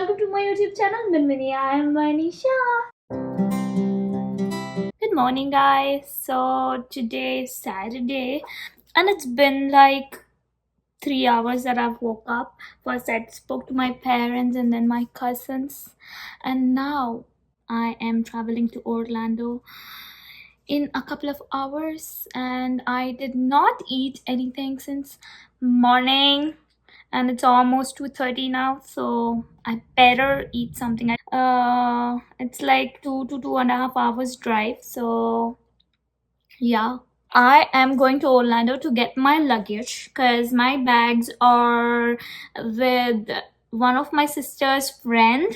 welcome to my YouTube channel Minmini. I am Manisha. Good morning, guys. So today is Saturday, and it's been like 3 hours that I've woke up. First, I spoke to my parents and then my cousins, and now I am traveling to Orlando in a couple of hours. And I did not eat anything since morning, and it's almost 2:30 now, so I better eat something. It's like 2 to 2.5 hours drive, so yeah. I am going to Orlando to get my luggage because my bags are with one of my sister's friend.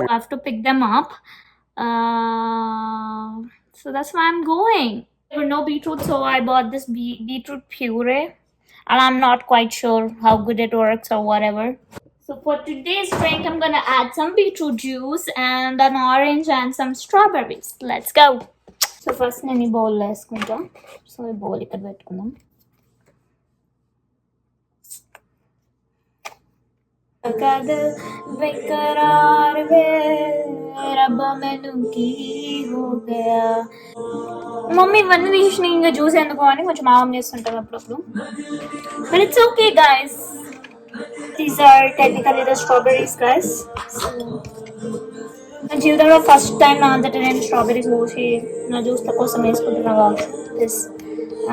I have to pick them up. So that's why I'm going. There were no beetroot, so I bought this beetroot puree, and I'm not quite sure how good it works or whatever. So for today's drink, I'm gonna add some beetroot juice and an orange and some strawberries. Let's go. So first నేను ఈ bowl వేసుకుంటాం. So ఈ bowl ఇక్కడ పెట్టుకుందాం. कदर बेकरार वे रब्बा मैनू की हो गया. మమ్మీ ఇవన్నీ తీసిన ఇంకా జ్యూస్ ఎందుకు అని కొంచెం మామూలు చేస్తుంటారు అప్పుడప్పుడు. But it's okay, guys. These are technically the strawberries, guys. నా జీవితంలో ఫస్ట్ టైం నా అంతటా నేను స్ట్రాబెరీస్ పోసి నా జ్యూస్ల కోసం వేసుకుంటున్నా కాబట్టి this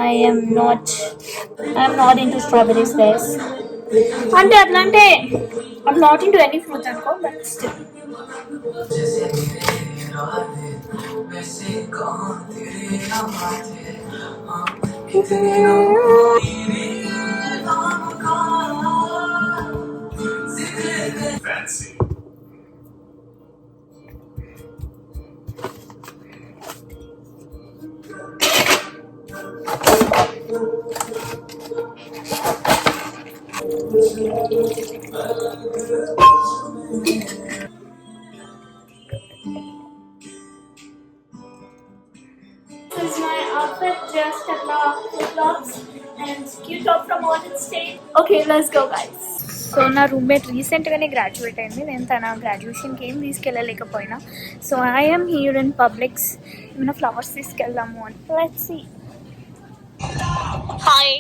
I'm not into strawberries guys. అంటే అట్లా అంటే I'm not into any fruits అనుకో, but still fancy. This is my outfit dressed at the flip-flops and cute top from Modern State. Okay, let's go, guys. So నా roommate రీసెంట్గానే graduate అయింది. నేను తన గ్రాడ్యుయేషన్కి ఏం తీసుకెళ్ళలేకపోయినా. So I'm here in Publix. ఏమైనా ఫ్లవర్స్ తీసుకెళ్దాము అని. Let's see. హాయ్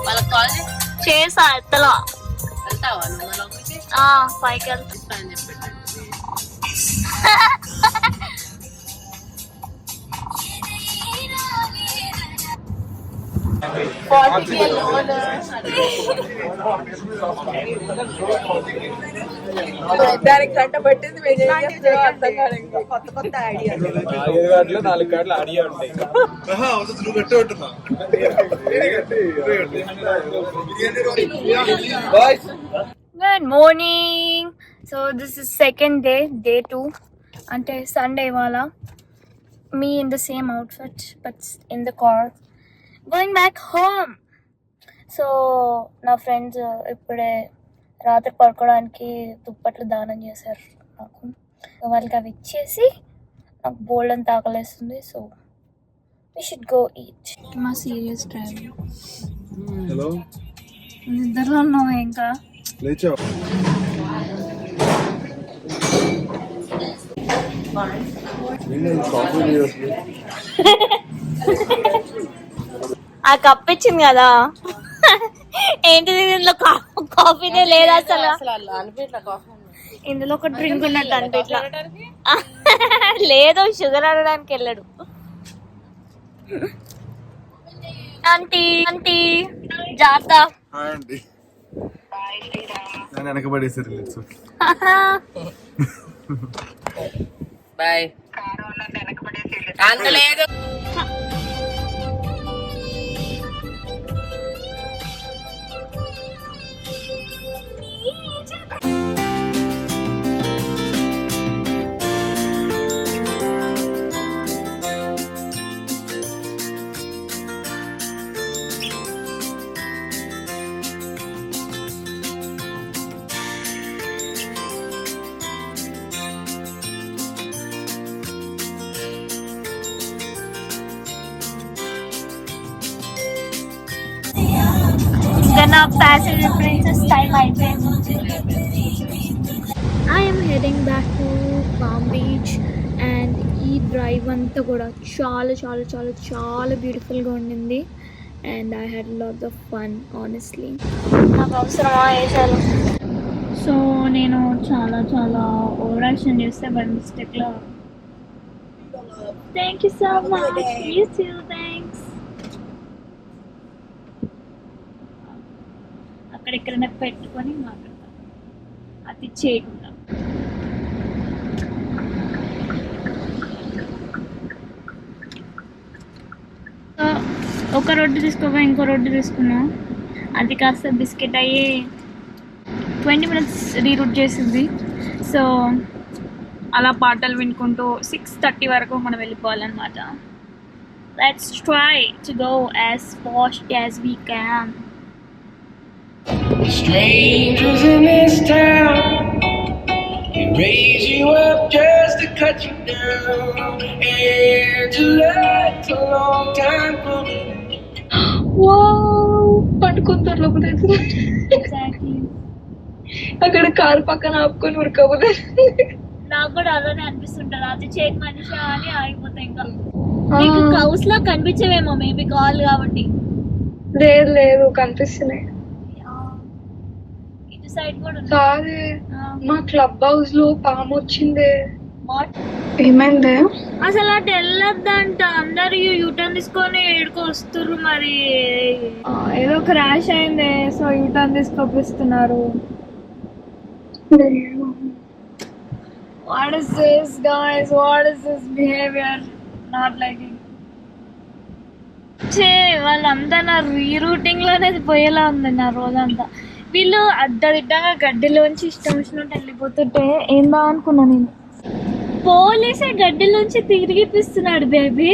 వాళ్ళకి కాల్ చేసా ఎత్తలా. వెళ్తావా నువ్వు లోపలికి పైకి వెళ్తా ఇస్తా అని చెప్పి దానికి గంట పట్టింది అర్థం కాదు. కొత్త కొత్త ఐడియా 4 గంటలు 4 గంటలు ఆడియో ఉంటాయి. నువ్వు గట్టి ఉంటున్నా good morning. So this is second day, day 2 అంటే సండే ఇవాళ. Me in the same outfit but in the car going back home. So నా ఫ్రెండ్స్ ఇప్పుడే రాత్రి పడుకోవడానికి దుప్పట్లు దానం చేశారు నాకు. వాళ్ళకి అవి ఇచ్చేసి నాకు బోల్డ్ అంత ఆకలేస్తుంది. So we should go eat. మా సీరియస్ డ్రైవ్. హలో ఇద్దరు ఉన్నావు ఇంకా లేచావు. ఆ కప్ ఇచ్చింది కదా, ఏంటిది ఇందులో కాఫీనే లేదా అసలు. ఇందులో ఒక డ్రింక్ ఉన్నట్టు అనిపించలా. లేదు, షుగర్ అనడానికి వెళ్ళాడు. ఆంటీ ఆంటీ జాగ్రత్త. అండి నేను వెనకబడేసారు. బాయ్. అందలేదు నా ప్యాసింజర్ ప్రిన్సెస్ టైం అయిపోయింది. I am heading back to Palm Beach and ఈ డ్రైవ్ అంతా కూడా చాలా చాలా చాలా చాలా బ్యూటిఫుల్గా ఉండింది and I had lot of fun honestly. నాకు అవసరమా వేసారు. సో నేను చాలా చాలా ఓవర్ యాక్షన్ చేస్తే బై మిస్టేక్లో. Thank you so much. You too. Thanks. అక్కడెక్కడైనా పెట్టుకొని మాట్లాడతాను అది చేయకుండా. ఒక రోడ్డు తీసుకోగా ఇంకో రోడ్డు తీసుకున్నా. అది కాస్త బిస్కెట్ అయ్యి 20 minutes రీరూట్ చేసింది. సో అలా పాటలు వినుకుంటూ 6:30 వరకు మనం వెళ్ళిపోవాలన్నమాట. Let's try to go as fast as we can. Strangers in this town, they raise you up just to cut you down. Angela, it's a long time coming. పట్టుకుంటారు లోపల exactly. అక్కడ car పక్కన ఆపుకొని ఉరకపోతే నాకు కూడా అలానే అనిపిస్తుంటది. అది చేతి మనిషి అని ఆగిపోతాయి. ఇంకా మీకు కౌస్ లో కనిపించేవేమో మేబీ కాల్ కాబట్టి. లేదు లేదు కనిపిస్తున్నాయి. ఇటు సైడ్ కూడా ఉంది. కాదు మా క్లబ్ హౌస్ లో పాము వచ్చింది. వాట్? ఏమైంది? అసలు అటు వెళ్ళొద్దంట. అందరు యూటర్న్ తీసుకొని ఏడుకో వస్తుర్రు. మరి ఏదో క్రాష్ అయింది. సో యూటర్న్ తీసుకొప్పిస్తున్నారు. What is this, guys? What is this behavior? Not liking. వాళ్ళంతా నా రీరూటింగ్ లోనే పోయేలా ఉంది నా రోజంతా. వీళ్ళు అడ్డదిడ్డంగా గడ్డిలోంచి ఇష్టం వచ్చినట్టు వెళ్ళిపోతుంటే ఏందా అనుకున్నా నేను. పోలీసే గడ్డిలోంచి తిరిగిపిస్తున్నాడు బేబీ.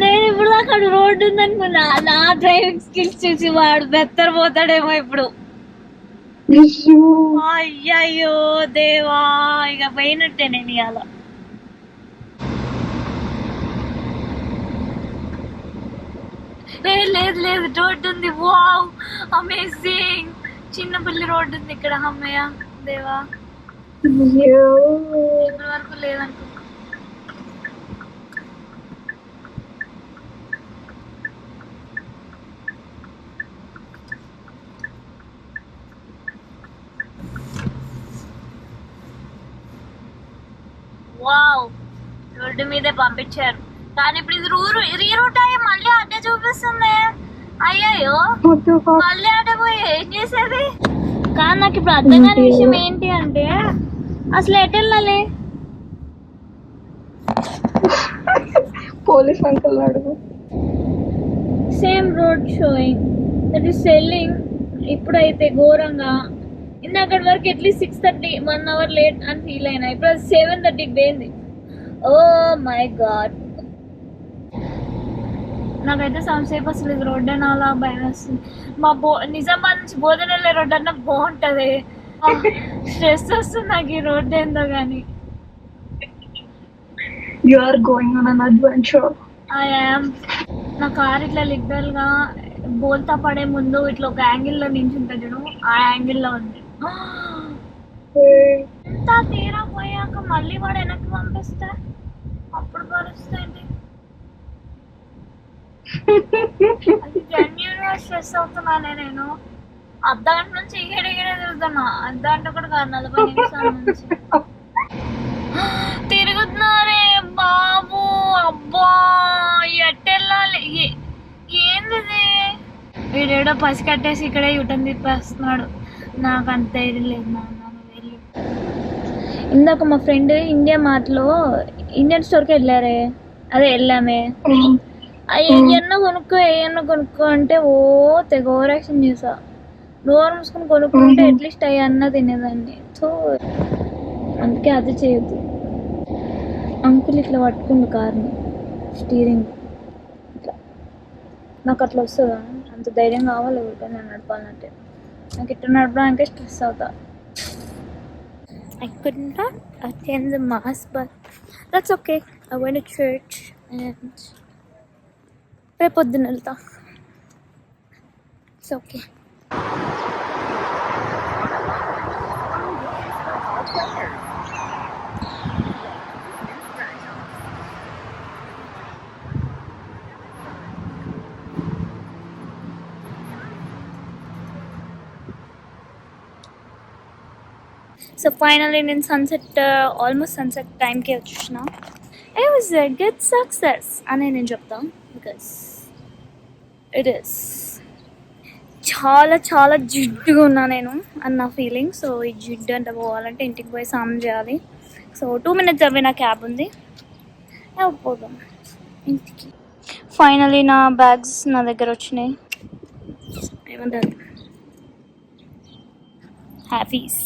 నేను ఇప్పుడు అక్కడ రోడ్డు ఉందనుకున్నా. నా డ్రైవింగ్ స్కిల్స్ చూసి వాడు బెత్తరపోతాడేమో ఇప్పుడు. అయ్యయ్యో దేవా, ఇక పోయినట్టే నేను ఇవాళ. లేదు లేదు రోడ్డు ఉంది. Wow amazing. చిన్న పిల్లి రోడ్డు ఉంది ఇక్కడ. అమ్మయ్య దేవా, ఇప్పటి వరకు లేదనుకో. వావ్, రోడ్డు మీదే పంపించారు. కానీ ఇప్పుడు ఇది రీరూట్ అయ్యి మళ్ళీ అడ్డే చూపిస్తుంది. అయ్యయ్యో, మళ్ళీ అడ్డే పోయి ఏం చేసేది? కానీ నాకు ఇప్పుడు అర్థం కాని విషయం ఏంటి అంటే అసలు ఎటు వెళ్ళాలి? పోలీస్ అంకుల్ అడుగు. Same road showing that is selling. ఇప్పుడైతే ఘోరంగా. ఇందాక వరకు అట్లీస్ట్ 6:30 1 hour లేట్ అని ఫీల్ అయినా. ఇప్పుడు 7:30కి పోయింది. ఓ మై గాడ్, నాకైతే సంసేపు అసలు ఇది రోడ్డు అని అలా భయం వేస్తుంది. మా నిజామాబాద్ నుంచి బోధన వెళ్ళే రోడ్డు అన్న బాగుంటుంది. స్ట్రెస్ వస్తుంది నాకు ఈ రోడ్డు ఏందో కానీ. You are going on an adventure. I am. నా కార్ ఇట్లా లిటరల్ గా బోల్తా పడే ముందు ఇట్లా ఒక యాంగిల్లో నించుంటా చూడు, ఆ యాంగిల్లో ఉంది. ఎంత తీరా పోయాక మళ్ళీ వాడు వెనక్కి పంపిస్తే అప్పుడు పరిస్థితి అది జెన్యూన్ గా స్ట్రెస్ అవుతున్నానే నేను. అర్ధగంట నుంచి ఇగడే తిరుగుతున్నా. అర్ధగంట కూడా కాదు, 40 నిమిషాల నుంచి తిరుగుతున్నారే బాబు. అబ్బా ఎట్టెళ్ళాలి? ఏంది వీడేడో పసి కట్టేసి ఇక్కడే యూటర్న్ తిప్పేస్తున్నాడు. నాకు అంత ఇది లేదు. వెళ్ళి ఇందాక మా ఫ్రెండ్ ఇండియా మార్ట్లో ఇండియన్ స్టోర్కి వెళ్ళారే, అదే వెళ్ళామే. ఏమన్నా కొనుక్కో అంటే ఓ తెగ ఓవర్ యాక్షన్ చేసా. నోరు మూసుకొని కొనుక్కుంటే అట్లీస్ట్ అయ్యన్నా తినేదాన్ని. సో అందుకే అది చేయొద్దు. అంకుల్ ఇట్లా పట్టుకుండు కార్ని, స్టీరింగ్ ఇట్లా. నాకు అట్లా వస్తుందా? అంత ధైర్యం కావాలి ఎవరికైనా నడపాలంటే. నాకు ఇట్లా నడపడానికే స్ట్రెస్ అవుతా. I could not attend the mass, but that's okay. I went to church and రేపు పొద్దున్న వెళ్తా. It's okay. సో ఫైనల్లీ నేను సన్సెట్ ఆల్మోస్ట్ సన్సెట్ టైంకి వచ్చేసిన. It was a good success అని నేను చెప్తాను, బికాస్ ఇట్ ఈస్. చాలా చాలా జిడ్డుగా ఉన్నా నేను అన్న ఫీలింగ్. సో ఈ జిడ్డు అంటే పోవాలంటే ఇంటికి పోయి స్నానం చేయాలి. సో 2 minutes అవే నా క్యాబ్ ఉంది, పోదాం ఇంటికి. ఫైనల్లీ నా బ్యాగ్స్ నా దగ్గర వచ్చినాయి. ఏమంటారు, హ్యాపీస్.